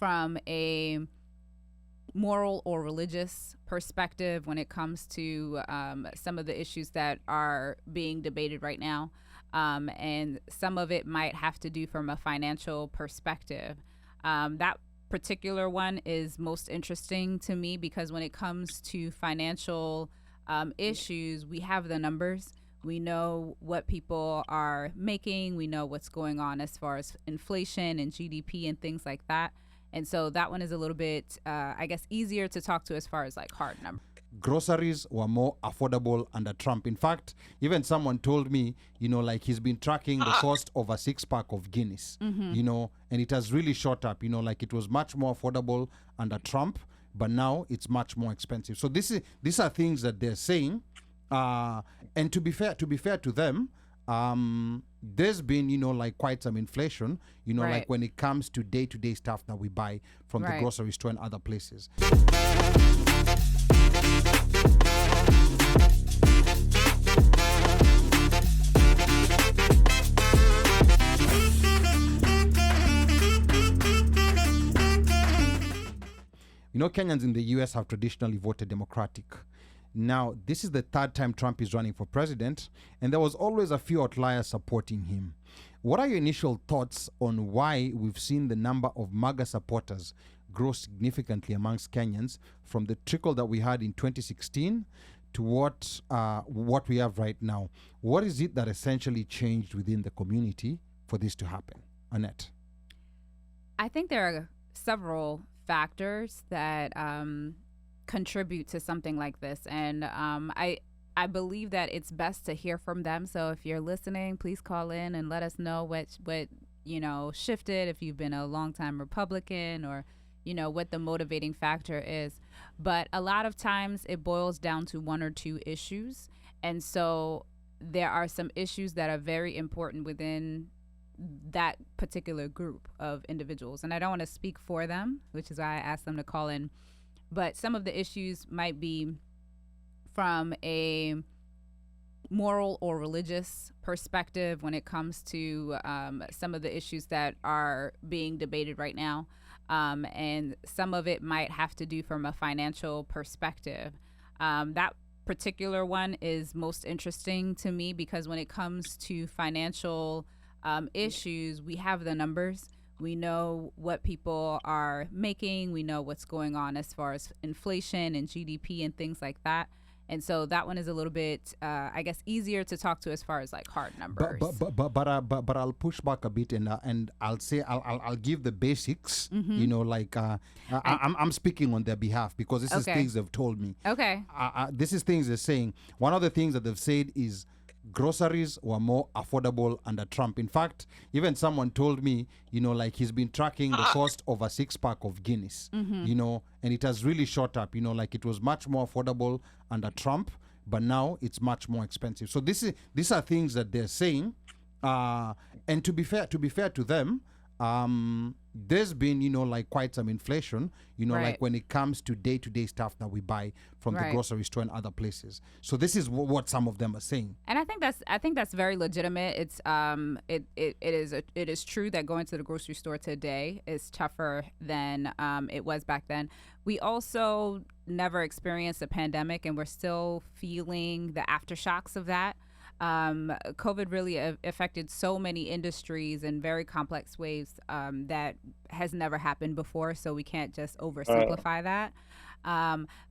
from a moral or religious perspective when it comes to some of the issues that are being debated right now. And some of it might have to do from a financial perspective. That particular one is most interesting to me because when it comes to financial issues, we have the numbers. We know what people are making. We know what's going on as far as inflation and GDP and things like that. And so that one is a little bit, I guess, easier to talk to as far as like hard numbers. Groceries were more affordable under Trump. In fact, even someone told me, like he's been tracking the cost of a 6-pack of Guinness, and it has really shot up, like it was much more affordable under Trump, but now it's much more expensive. So these are things that they're saying. And to be fair to them, there's been, like quite some inflation, Right. like when it comes to day-to-day stuff that we buy from the Right. grocery store and other places. Kenyans in the US have traditionally voted Democratic. Now, this is the third time Trump is running for president, and there was always a few outliers supporting him. What are your initial thoughts on why we've seen the number of MAGA supporters grow significantly amongst Kenyans from the trickle that we had in 2016 to what we have right now? What is it that essentially changed within the community for this to happen? Annette. I think there are several factors that contribute to something like this, and I believe that it's best to hear from them. So if you're listening, please call in and let us know what shifted, if you've been a longtime Republican, or what the motivating factor is. But a lot of times it boils down to one or two issues, and so there are some issues that are very important within that particular group of individuals. And I don't want to speak for them, which is why I asked them to call in. But some of the issues might be from a moral or religious perspective when it comes to some of the issues that are being debated right now. And some of it might have to do from a financial perspective. That particular one is most interesting to me because when it comes to financial issues, we have the numbers. We know what people are making. We know what's going on as far as inflation and GDP and things like that. And so that one is a little bit, I guess, easier to talk to as far as like hard numbers. But I'll push back a bit and I'll say I'll give the basics. I'm speaking on their behalf because this is things they've told me. Okay. This is things they're saying. One of the things that they've said is groceries were more affordable under Trump. In fact, even someone told me, like he's been tracking the cost of a 6-pack of Guinness, and it has really shot up, like it was much more affordable under Trump, but now it's much more expensive. So these are things that they're saying. And to be fair to them, there's been, like quite some inflation, Right. like when it comes to day-to-day stuff that we buy from the Right. grocery store and other places. So this is what some of them are saying. And I think that's very legitimate. It's it is true that going to the grocery store today is tougher than it was back then. We also never experienced a pandemic, and we're still feeling the aftershocks of that. COVID really affected so many industries in very complex ways that has never happened before. So we can't just oversimplify that.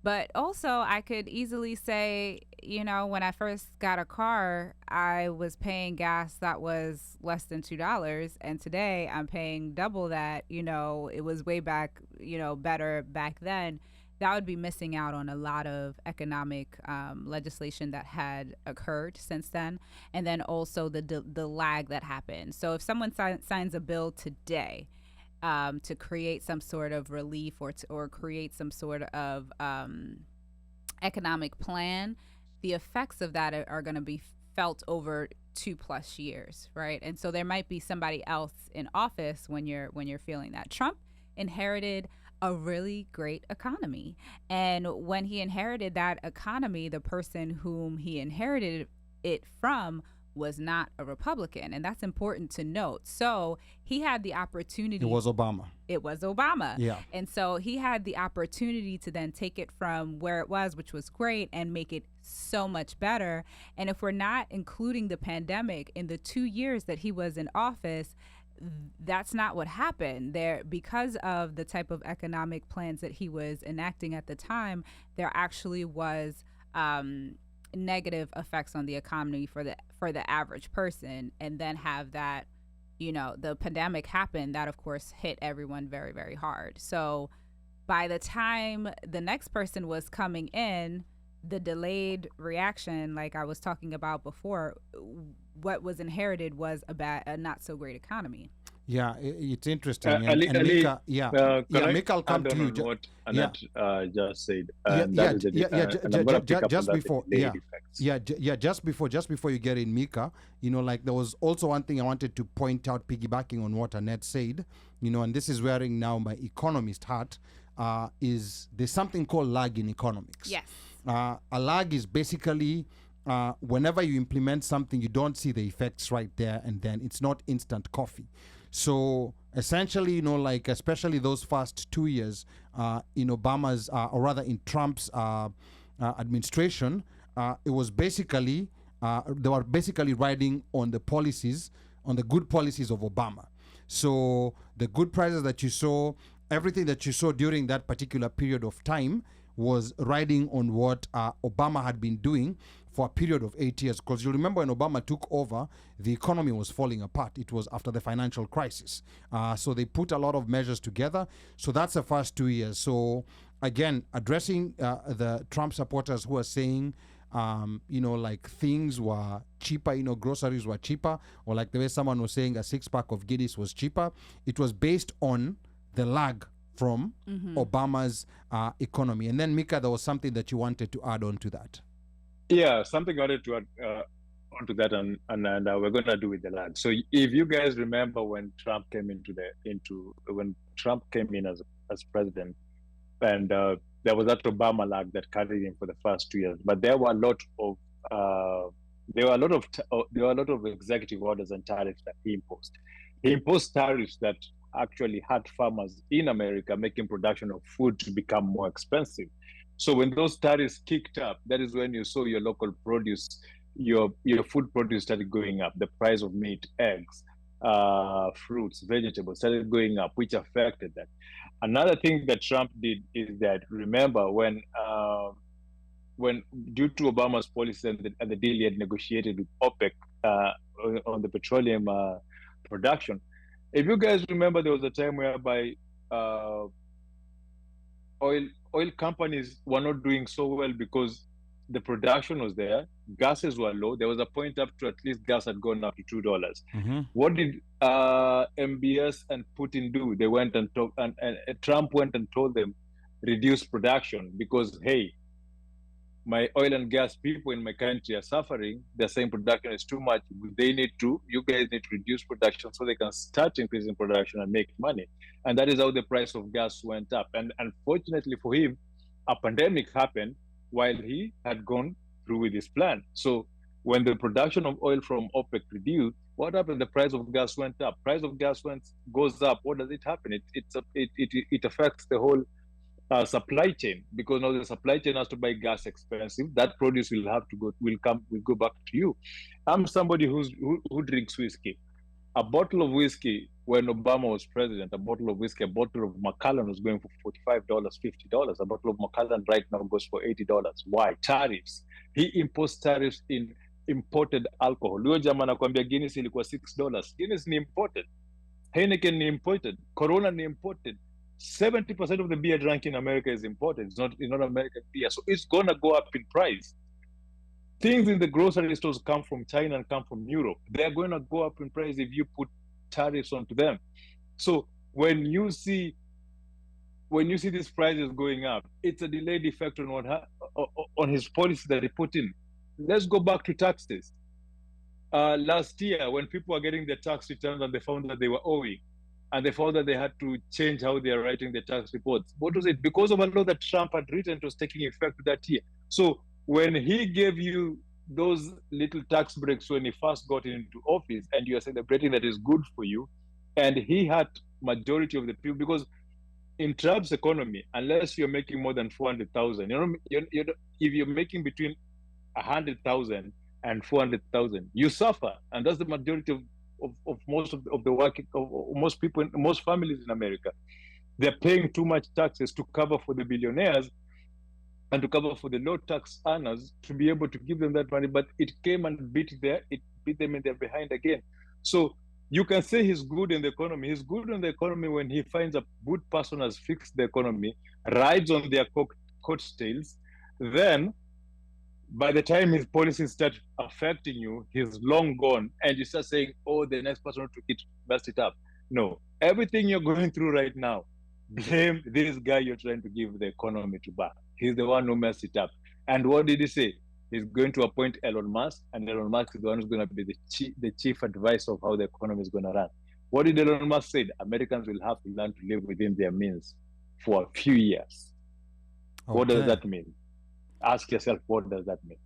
But also, I could easily say, when I first got a car, I was paying gas that was less than $2. And today I'm paying double that. It was way back, better back then. That would be missing out on a lot of economic legislation that had occurred since then. And then also the lag that happened. So if someone signs a bill today to create some sort of relief or create some sort of economic plan, the effects of that are going to be felt over 2+ years, right? And so there might be somebody else in office when you're feeling that. Trump inherited a really great economy. And when he inherited that economy, the person whom he inherited it from was not a Republican, and that's important to note. So he had the opportunity. It was Obama. It was Obama. Yeah. And so he had the opportunity to then take it from where it was, which was great, and make it so much better. And if we're not including the pandemic in the 2 years that he was in office, that's not what happened there. Because of the type of economic plans that he was enacting at the time, there actually was negative effects on the economy for the average person. And then have that, the pandemic happened, that of course hit everyone very, very hard. So by the time the next person was coming in, the delayed reaction, like I was talking about before, what was inherited was a not so great economy. Yeah, it's interesting. Ali, Mika, Mika, I'll come to you. What Annette just said. Just before you get in, Mika, there was also one thing I wanted to point out, piggybacking on what Annette said, and this is wearing now my economist hat, is there's something called lag in economics. Yes. A lag is basically whenever you implement something, you don't see the effects right there and then. It's not instant coffee. So essentially, especially those first 2 years in Obama's, or rather in Trump's administration, it was basically, they were basically riding on the policies, on the good policies of Obama. So the good prices that you saw, everything that you saw during that particular period of time was riding on what Obama had been doing for a period of 8 years. Because you remember when Obama took over, the economy was falling apart. It was after the financial crisis. So they put a lot of measures together. So that's the first 2 years. So again, addressing the Trump supporters who are saying, things were cheaper, groceries were cheaper, or like the way someone was saying a 6-pack of Guinness was cheaper. It was based on the lag from Obama's economy. And then, Mika, there was something that you wanted to add on to that. Yeah, something I wanted to add onto that, and we're going to do with the lag. So if you guys remember when Trump came when Trump came in as president, and there was that Obama lag that carried him for the first 2 years, but there were a lot of executive orders and tariffs that he imposed. He imposed tariffs that actually hurt farmers in America, making production of food to become more expensive. So when those tariffs kicked up, that is when you saw your local produce, your food produce started going up. The price of meat, eggs, fruits, vegetables started going up, which affected that. Another thing that Trump did is that, remember, when due to Obama's policy and the deal he had negotiated with OPEC on the petroleum production, if you guys remember, there was a time whereby oil companies were not doing so well because the production was there, gases were low. There was a point up to at least gas had gone up to $2. What did MBS and Putin do? They went and talked, and Trump went and told them, reduce production because, hey, my oil and gas people in my country are suffering. They're saying production is too much. You guys need to reduce production so they can start increasing production and make money. And that is how the price of gas went up. And unfortunately for him, a pandemic happened while he had gone through with his plan. So when the production of oil from OPEC reduced, what happened? The price of gas went up. Price of gas goes up. What does it happen? It affects the whole supply chain, because now the supply chain has to buy gas expensive. That produce will go back to you. I'm somebody who drinks whiskey. A bottle of whiskey when Obama was president, a bottle of Macallan was going for $45, $50. A bottle of Macallan right now goes for $80. Why? Tariffs. He imposed tariffs in imported alcohol. Huyo jamaa anakuambia Guinness ilikuwa $6. Guinness ni imported. Heineken ni imported. Corona ni imported. 70% of the beer drunk in America is imported. It's not American beer. So it's going to go up in price. Things in the grocery stores come from China and come from Europe. They're going to go up in price if you put tariffs onto them. So when you see these prices going up, it's a delayed effect on his policy that he put in. Let's go back to taxes. Last year, when people were getting their tax returns and they found that they were owing, and they found that they had to change how they are writing the tax reports. What was it? Because of a law that Trump had written, it was taking effect that year. So when he gave you those little tax breaks when he first got into office, and you are celebrating that is good for you, and he had majority of the people, because in Trump's economy, unless you're making more than 400,000, if you're making between 100,000 and 400,000, you suffer, and that's the majority of most of the working, of most people, most families in America. They're paying too much taxes to cover for the billionaires and to cover for the low tax earners to be able to give them that money, but it came and beat them in their behind again. So you can say he's good in the economy. He's good in the economy when he finds a good person has fixed the economy, rides on their coattails. Then, by the time his policies start affecting you, he's long gone, and you start saying, "Oh, the next person took it, messed it up." No, everything you're going through right now, blame this guy you're trying to give the economy to back. He's the one who messed it up. And what did he say? He's going to appoint Elon Musk, and Elon Musk is the one who's going to be the chief advisor of how the economy is going to run. What did Elon Musk say? Americans will have to learn to live within their means for a few years. Okay. What does that mean? Ask yourself, what does that mean?